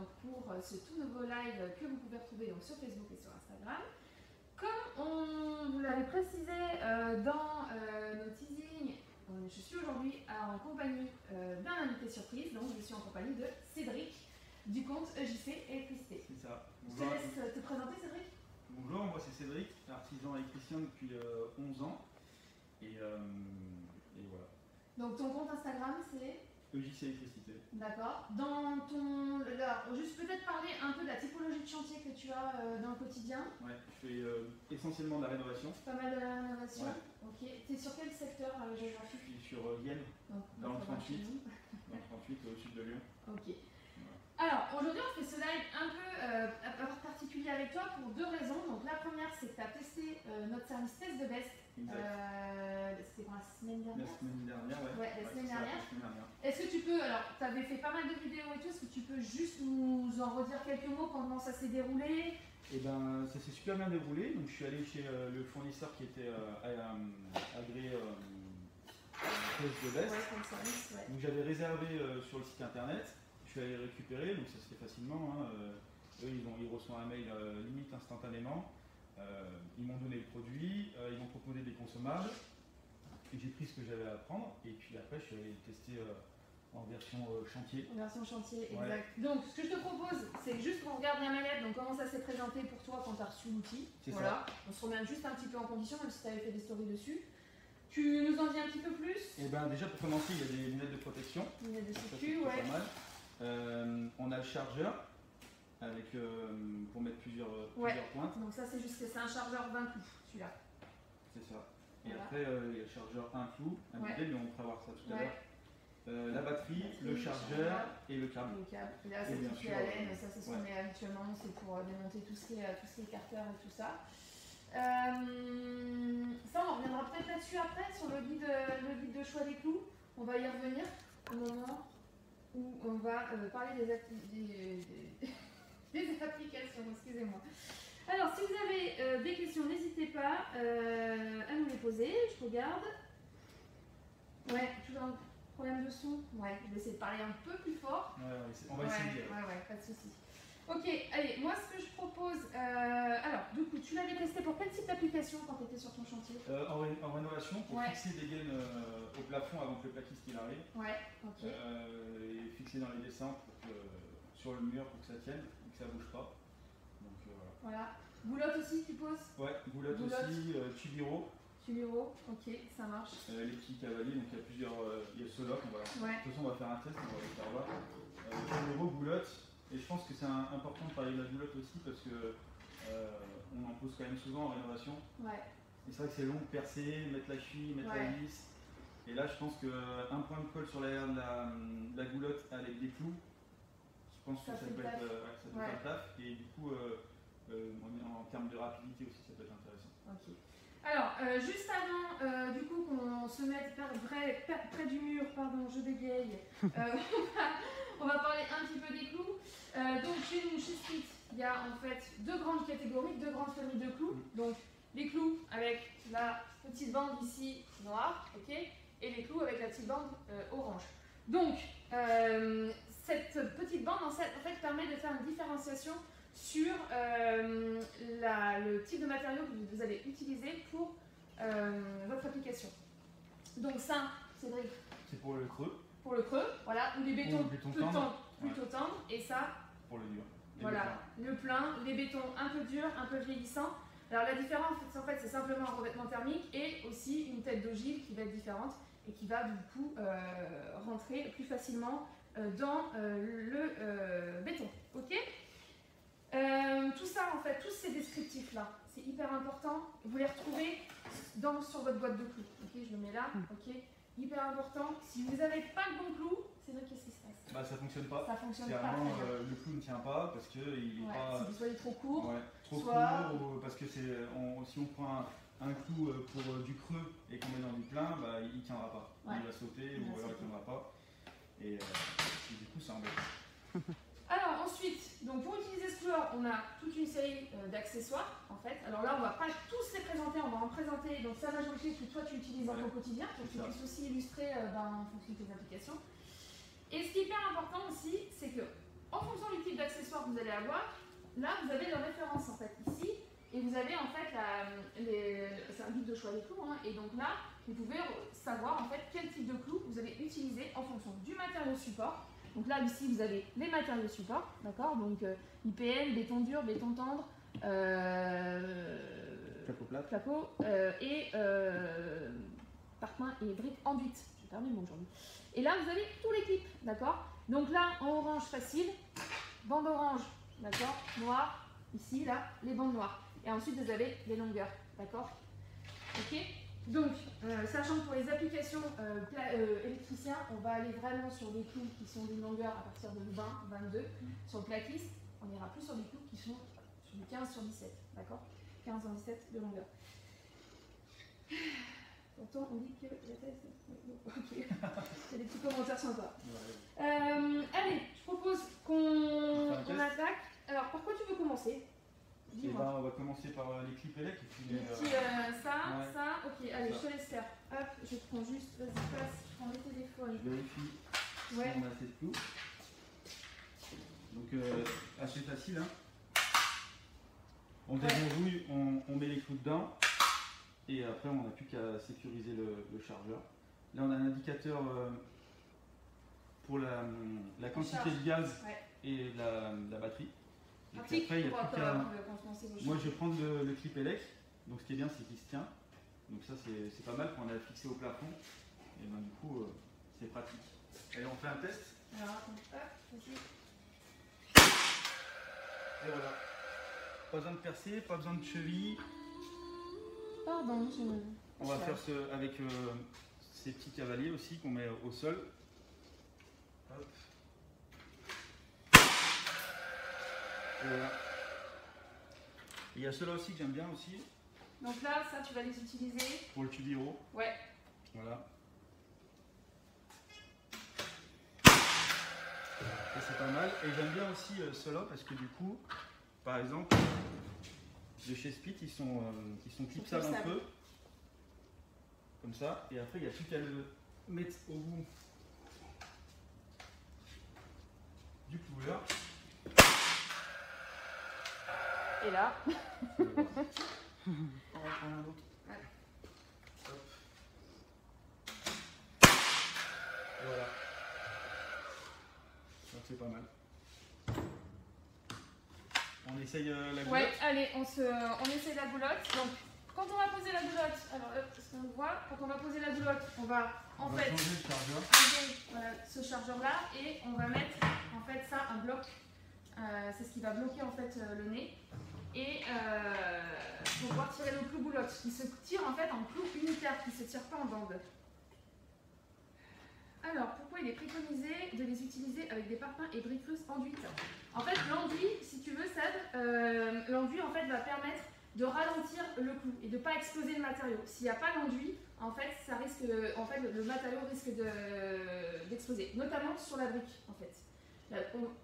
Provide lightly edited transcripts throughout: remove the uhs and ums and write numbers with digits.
donc pour ce tout nouveau live que vous pouvez retrouver donc sur Facebook et sur Instagram. Comme on vous l'avait précisé dans nos teasings, je suis aujourd'hui en compagnie d'un invité surprise, donc je suis en compagnie de Cédric du compte EJC Électricité. C'est ça. Je te laisse te présenter, Cédric. Bonjour, moi c'est Cédric, artisan électricien depuis 11 ans. Et voilà. Donc ton compte Instagram c'est EJC Électricité. D'accord. Dans ton. Alors, juste peut-être parler un peu de la typologie de chantier que tu as dans le quotidien. Ouais, je fais essentiellement de la rénovation. Pas mal de la rénovation. Ouais. Ok. Tu es sur quel secteur géographique? Je suis sur Vienne, dans le 38. Dans le 38 au sud de Lyon. Ok. Alors, aujourd'hui, on fait ce live un peu particulier avec toi pour deux raisons. Donc, la première, c'est que tu as testé notre service Test de Best. C'était pour la semaine dernière? La semaine dernière, ouais. Ouais, la semaine dernière. dernière. Est-ce que tu peux, alors, tu avais fait pas mal de vidéos et tout, est-ce que tu peux juste nous en redire quelques mots, comment ça s'est déroulé? Et ben, ça s'est super bien déroulé. Donc, je suis allé chez le fournisseur qui était agréé Test de Best. Ouais, comme service, ouais. Donc, j'avais réservé sur le site internet. Je suis allé récupérer, donc ça se fait facilement. Hein. Eux, ils reçoivent un mail limite instantanément. Ils m'ont donné le produit, ils m'ont proposé des consommables. Et j'ai pris ce que j'avais à prendre. Et puis après, je suis allé tester en version chantier. En version chantier, Ouais. exact. Donc, ce que je te propose, c'est juste qu'on regarde bien la lettre, donc comment ça s'est présenté pour toi quand tu as reçu l'outil. Voilà. Ça. On se remet juste un petit peu en condition, même si tu avais fait des stories dessus. Tu nous en dis un petit peu plus? Et ben déjà, pour commencer, il y a des lunettes de protection. Lunettes de Ça, sécu, ouais. pas mal. On a le chargeur avec, pour mettre plusieurs pointes. Donc ça c'est juste que c'est un chargeur 20 clous, celui-là. C'est ça. Et Voilà. après il y a le chargeur 1 clou, un bidé, mais on pourra voir ça tout à l'heure. La batterie, le chargeur et le câble. Le câble. Et là c'est tout à laine, ça c'est ce qu'on met habituellement, c'est pour démonter tout ce qui est écarteur et tout ça. Ça on reviendra peut-être là-dessus après, sur le guide de choix des clous. On va y revenir au moment où on va parler des applications, excusez-moi. Alors, si vous avez des questions, n'hésitez pas à nous les poser. Je regarde. Ouais, toujours un problème de son. Ouais, je vais essayer de parler un peu plus fort. Ouais, on va essayer. Ouais, pas de souci. Ok, allez, moi ce que je propose. Alors, du coup, tu l'avais testé pour quel type d'application quand tu étais sur ton chantier? En rénovation, pour fixer des gaines au plafond avant que le plaquiste il arrive. Ouais, ok. Et fixer dans les descentes sur le mur pour que ça tienne et que ça bouge pas. Donc voilà. Boulotte aussi, tu poses? Ouais, boulotte aussi, tubiro. Tubiro, ok, ça marche. Les petits cavaliers, donc il y a plusieurs. Il y a ceux-là qu'on va. De toute façon, on va faire un test, on va les faire voir. Tubiro, boulotte. Et je pense que c'est important de parler de la boulotte aussi parce que on en pose quand même souvent en rénovation. Ouais. Et c'est vrai que c'est long de percer, mettre la cheville, mettre la vis. Et là, je pense qu'un point de colle sur l'arrière de la goulotte avec des clous, je pense que ça peut être un taf. Et du coup, en termes de rapidité aussi, ça peut être intéressant. Ok. Alors, juste avant du coup qu'on se mette près du mur, pardon, je bégaye, on va parler un petit peu des clous. Donc chez nous, chez Split, il y a en fait deux grandes catégories, deux grandes familles de clous. Donc les clous avec la petite bande ici noire, ok, et les clous avec la petite bande orange. Donc cette petite bande en fait permet de faire une différenciation sur le type de matériau que vous allez utiliser pour votre application. Donc ça, Cédric, c'est pour le creux. Pour le creux, voilà, ou les bétons plutôt tendres, et ça, pour le dur. Voilà, le plein, les bétons un peu durs, un peu vieillissants. Alors la différence, en fait, c'est simplement un revêtement thermique et aussi une tête d'ogive qui va être différente et qui va du coup rentrer plus facilement dans le béton. Ok. Tout ça, en fait, tous ces descriptifs-là, c'est hyper important. Vous les retrouvez sur votre boîte de clous. Ok, je le mets là. Ok, hyper important. Si vous n'avez pas le bon clou, c'est vrai, qu'est-ce qui se passe? Bah, ça fonctionne pas. Ça fonctionne pas. Le clou ne tient pas parce que il est pas. Si vous soyez trop court. Ouais, trop court, ou parce que si on prend un clou pour du creux et qu'on met dans du plein, bah, il tiendra pas. Il va sauter ou alors il tiendra pas. Et du coup, ça embête. Alors ensuite, donc pour utiliser ce chlore, on a toute une série d'accessoires en fait. Alors là, on va pas tous les présenter, on va en présenter donc sa majorité que toi tu utilises dans ton quotidien pour que tu puisses aussi illustrer en fonction de tes applications. Et ce qui est hyper important aussi, c'est que en fonction du type d'accessoire que vous allez avoir, là vous avez les références en fait ici, et vous avez en fait c'est un guide de choix des clous, hein, et donc là vous pouvez savoir en fait quel type de clou vous allez utiliser en fonction du matériau support. Donc là ici vous avez les matériaux support, d'accord, donc IPN, béton dur, béton tendre, placo et parpaing et briques enduites. J'ai perdu le mot aujourd'hui. Et là vous avez tous les clips, d'accord. Donc là en orange facile, bande orange, d'accord, noir, ici là les bandes noires. Et ensuite vous avez les longueurs, d'accord. Ok. Donc, sachant que pour les applications électriciens, on va aller vraiment sur des clous qui sont d'une longueur à partir de 20, 22. Sur le plaquiste, on ira plus sur des clous qui sont sur du 15 sur 17, d'accord, 15 sur 17 de longueur. Pourtant, on dit que la taille, ok. Il y a des petits commentaires sympas. Allez, je propose qu'on attaque. Alors, par quoi tu veux commencer? Et ben, on va commencer par les clips élec et puis ça, ok, allez, je te laisse faire. Hop, je prends juste, vas-y, passe, je prends les téléphones. Je vérifie si on a assez de clous. Donc, assez facile, hein. On déverrouille, on met les clous dedans, et après, on n'a plus qu'à sécuriser le chargeur. Là, on a un indicateur pour la quantité de gaz et la batterie. Et puis après, il y a plus qu'à... Moi, je vais prendre le clip élec. Donc, ce qui est bien, c'est qu'il se tient. Donc, ça, c'est pas mal quand on l'a fixé au plafond. Et ben, du coup, c'est pratique. Allez, on fait un test. Alors, hop, vas-y. Et voilà. Pas besoin de percer, pas besoin de cheville. Pardon, on va faire avec ces petits cavaliers aussi qu'on met au sol. Hop. Et voilà. Il y a ceux-là aussi que j'aime bien aussi. Donc là, ça, tu vas les utiliser pour le tubiro. Ouais. Voilà. Et c'est pas mal. Et j'aime bien aussi ceux-là parce que du coup, par exemple, de chez Spit, ils sont clipsables un peu. Comme ça. Et après, il n'y a plus qu'à le mettre au bout du cloueur. Et là. On va prendre un autre. Hop. Et voilà. Donc c'est pas mal. On essaye la goulotte. Ouais, allez, on essaye la goulotte. Donc, quand on va poser la goulotte, alors est-ce qu'on le voit? Quand on va poser la goulotte, on va changer le chargeur. Voilà, ce chargeur-là, et on va mettre en fait ça, un bloc. C'est ce qui va bloquer en fait le nez. Et pour pouvoir tirer le clou boulotte, qui se tire en fait en clou unitaire, qui ne se tire pas en bande. Alors, pourquoi il est préconisé de les utiliser avec des parpaings et briques russes enduites? En fait, l'enduit, si tu veux, l'enduit en fait va permettre de ralentir le clou et de ne pas exploser le matériau. S'il n'y a pas d'enduit, en fait, le matériau risque d'exploser, notamment sur la brique. En fait,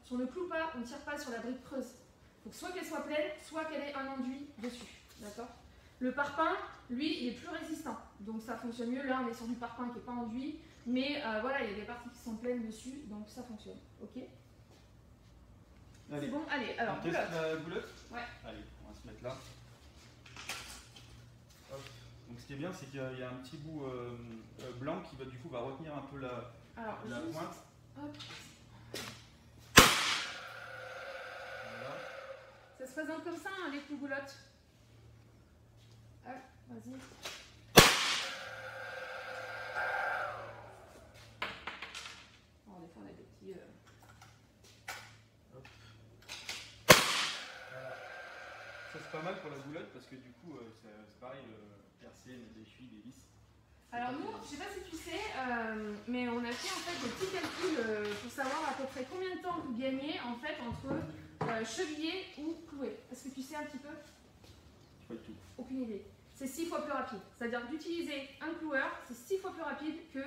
sur le clou pas, on ne tire pas sur la brique creuse. Donc soit qu'elle soit pleine, soit qu'elle ait un enduit dessus. D'accord. Le parpaing, lui, il est plus résistant, donc ça fonctionne mieux. Là, on est sur du parpaing qui n'est pas enduit, mais voilà, il y a des parties qui sont pleines dessus, donc ça fonctionne. Ok. C'est bon. Allez, alors on teste la goulotte. Ouais. Allez, on va se mettre là. Hop. Donc ce qui est bien, c'est qu'il y a un petit bout blanc qui va du coup retenir un peu la pointe. Hop. Ça se présente comme ça, hein, les clous goulottes. Hop, vas-y. Bon, des fois, on a des petits... Hop. Voilà. Ça, c'est pas mal pour la goulotte parce que du coup, c'est pareil, percer, mettre des chevilles, des vis. Alors nous, je sais pas si tu sais, mais on a fait en fait des petits calculs pour savoir à peu près combien de temps vous gagnez en fait entre cheviller ou clouer. Est-ce que tu sais un petit peu? Pas du tout. Aucune idée. C'est 6 fois plus rapide. C'est-à-dire d'utiliser un cloueur, c'est 6 fois plus rapide que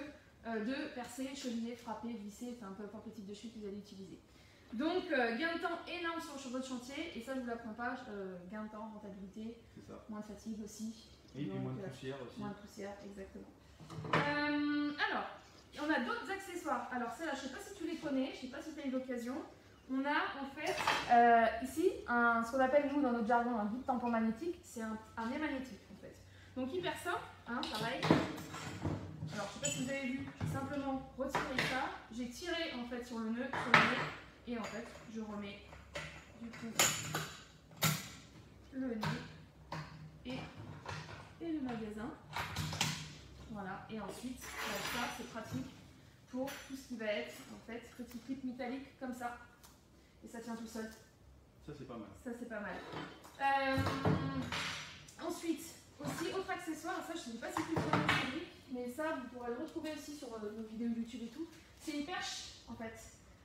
de percer, cheviller, frapper, visser, enfin peu importe le type de chute que vous allez utiliser. Donc gain de temps énorme sur votre chantier, et ça je ne vous l'apprends pas, gain de temps, rentabilité, moins de fatigue aussi. Et puis moins de poussière aussi. Moins de poussière, exactement. Alors, on a d'autres accessoires. Alors celles-là, je ne sais pas si tu les connais, je ne sais pas si tu as eu l'occasion. on a en fait ici ce qu'on appelle nous dans notre jargon un guide tampon magnétique, c'est un nez magnétique en fait. Donc hyper simple, hein, pareil. Alors je sais pas si vous avez vu, j'ai simplement retiré ça, j'ai tiré en fait sur le nez, et en fait je remets du coup le nez et le magasin. Voilà, et ensuite ça c'est pratique pour tout ce qui va être en fait petit clip métallique comme ça. Et ça tient tout seul. Ça c'est pas mal. Ça c'est pas mal. Ensuite, aussi autre accessoire, ça je ne sais pas si tu le connais, mais ça vous pourrez le retrouver aussi sur nos vidéos YouTube et tout. C'est une perche en fait.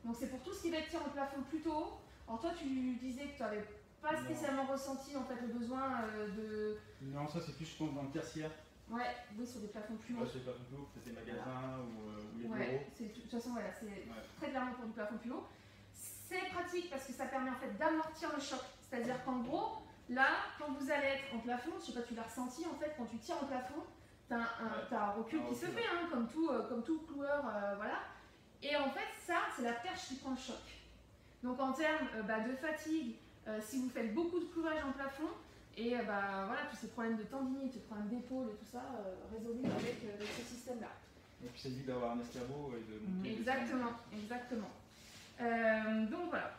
Donc c'est pour tout ce qui va être tir en plafond plutôt haut. Alors toi tu disais que tu n'avais pas spécialement ressenti en fait le besoin de... Non, ça c'est plus je pense dans le tertiaire. Ouais, oui, sur des plafonds plus hauts. Ouais, sur des plafonds plus hauts, peut-être des magasins ou les bureaux. De toute façon, voilà, c'est très clairement pour du plafond plus haut. C'est pratique parce que ça permet en fait d'amortir le choc. C'est-à-dire qu'en gros, là, quand vous allez être en plafond, je sais pas, tu l'as ressenti en fait, quand tu tires en plafond, tu as un recul qui se fait, hein, comme tout cloueur, voilà. Et en fait, ça, c'est la perche qui prend le choc. Donc en termes de fatigue, si vous faites beaucoup de clouage en plafond, et voilà, tous ces problèmes de tendinite, ces problèmes d'épaule et tout ça, résolus avec ce système-là. Et puis c'est dit d'avoir un escabeau et de monter. Exactement, exactement. Donc voilà.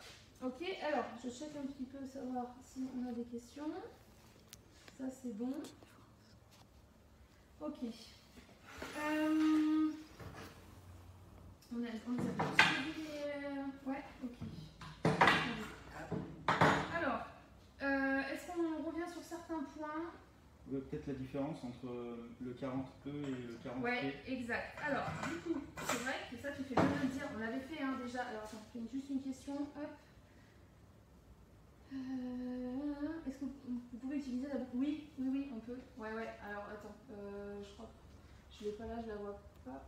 Ok, alors je check un petit peu savoir si on a des questions. Ça c'est bon. Ok. On les a tous suivis. Ouais, ok. Alors, est-ce qu'on revient sur certains points? Peut-être la différence entre le 40E et le 40P. Ouais, exact. Alors, du coup, c'est vrai que ça, tu fais bien de le dire. On l'avait fait déjà. Alors, attends, je fais juste une question. Hop. Est-ce que vous pouvez utiliser la boucle? Oui, on peut. Ouais. Alors, attends. Je crois que je l'ai pas là, je la vois pas.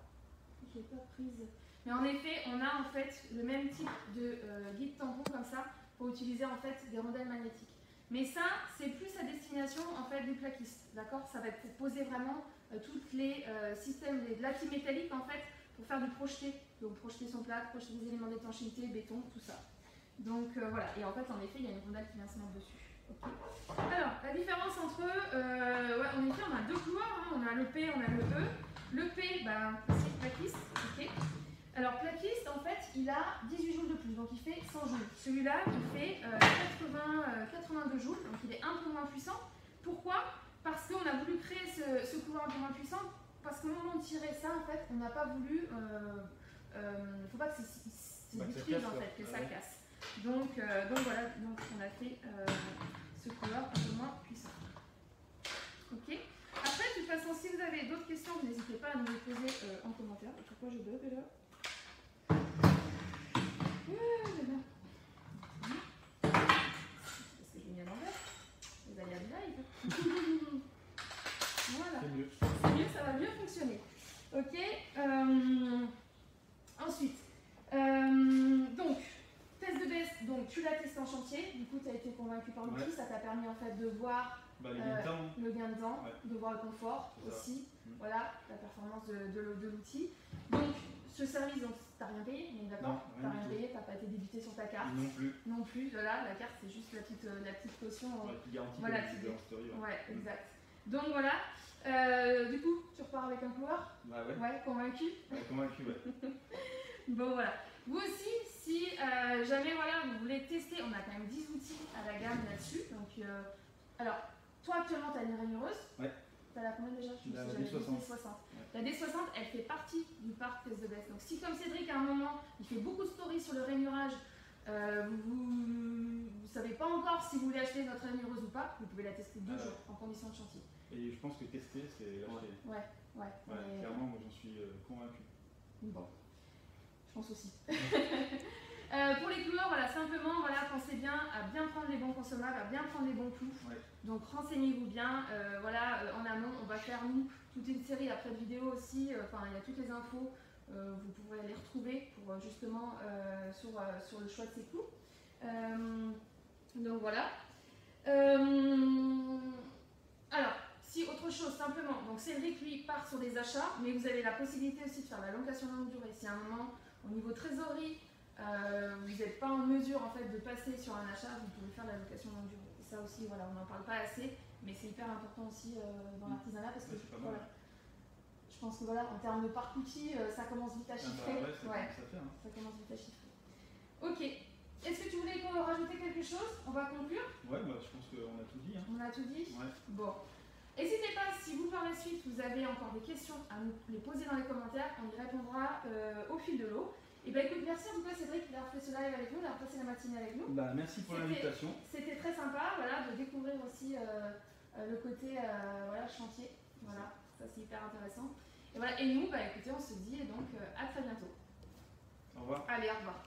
Je l'ai pas prise. Mais en effet, on a en fait le même type de guide tampon comme ça pour utiliser en fait des rondelles magnétiques. Mais ça, c'est plus à destination en fait du plaquiste, d'accord? Ça va être pour poser vraiment tous les systèmes, de l'acquis métallique en fait, pour faire du projeté. Donc projeter son plat, projeter des éléments d'étanchéité, béton, tout ça. Donc voilà, et en fait, en effet, il y a une rondelle qui vient se mettre dessus. Okay. Alors, la différence entre eux, en effet, on a deux couloirs, hein, on a le P, on a le E. Le P, c'est plaquiste, ok. Alors plaquiste, en fait, il a 18 joules de plus, donc il fait 100 joules. Celui-là, il fait 82 joules, donc il est un peu moins puissant. Pourquoi? Parce qu'on a voulu créer ce couloir un peu moins puissant, parce qu'au moment de tirer ça, en fait, on n'a pas voulu... il ne faut pas que c'est détruise, en fait, que ça casse. Donc voilà, donc on a fait ce couloir un peu moins puissant. Ok. Après, de toute façon, si vous avez d'autres questions, n'hésitez pas à nous les poser en commentaire. Pourquoi je bug là? Parce que j'ai mis à l'envers. Vous allez à du live. Voilà. C'est mieux, ça va mieux fonctionner. Ok. Ensuite, donc, test de baisse, donc tu l'as testé en chantier, du coup tu as été convaincu par l'outil, ça t'a permis en fait de voir le gain de temps, de voir le confort aussi, voilà, la performance de l'outil. Donc, ce service, donc t'as rien payé, mais d'accord, t'as rien payé, t'as pas été débité sur ta carte. Non plus, voilà, la carte c'est juste la petite caution. La petite garantie. Voilà, ouais, exact. Donc voilà, du coup, tu repars avec un couloir? Ouais, convaincu? Ouais, convaincu, ouais. Bon voilà. Vous aussi, si jamais voilà, vous voulez tester, on a quand même 10 outils à la gamme là-dessus. Donc, alors, toi actuellement, tu as une rainureuse. Ouais. Tu as la combien déjà? La D60. La D60, elle fait partie du parc test de baisse. Donc, si comme Cédric, à un moment, il fait beaucoup de stories sur le rainurage, vous ne savez pas encore si vous voulez acheter votre rainureuse ou pas, vous pouvez la tester 2 jours en condition de chantier. Et je pense que tester, c'est acheter. Ouais. Clairement, moi j'en suis convaincu. Bon. Je pense aussi. Pour les couleurs, voilà, simplement, voilà, pensez bien à bien prendre les bons consommables, à bien prendre les bons clous. Ouais. Donc renseignez-vous bien. Voilà, en amont, on va faire nous toute une série après de vidéos aussi. Enfin, il y a toutes les infos. Vous pourrez les retrouver pour justement sur le choix de ces clous. Donc voilà. Alors. Si autre chose, simplement, donc Cédric lui part sur des achats, mais vous avez la possibilité aussi de faire la location longue durée. Si à un moment, au niveau trésorerie, vous n'êtes pas en mesure en fait de passer sur un achat, vous pouvez faire de la location longue durée. Et ça aussi, voilà, on n'en parle pas assez, mais c'est hyper important aussi dans l'artisanat parce que voilà, je pense que voilà, en termes de parc outil, ça commence vite à chiffrer. Ça commence vite à chiffrer. Ok. Est-ce que tu voulais rajouter quelque chose? On va conclure. Ouais, bah, je pense qu'on a tout dit. Hein. On a tout dit. Ouais. Bon. N'hésitez pas, si vous par la suite vous avez encore des questions, à nous les poser dans les commentaires, on y répondra au fil de l'eau. Et bah écoute, merci en tout cas Cédric d'avoir fait ce live avec nous, d'avoir passé la matinée avec nous. Bah, merci pour l'invitation. C'était très sympa, voilà, de découvrir aussi le côté voilà, chantier. Voilà, ça c'est hyper intéressant. Et voilà, et nous, bah écoutez, on se dit donc à très bientôt. Au revoir. Allez, au revoir.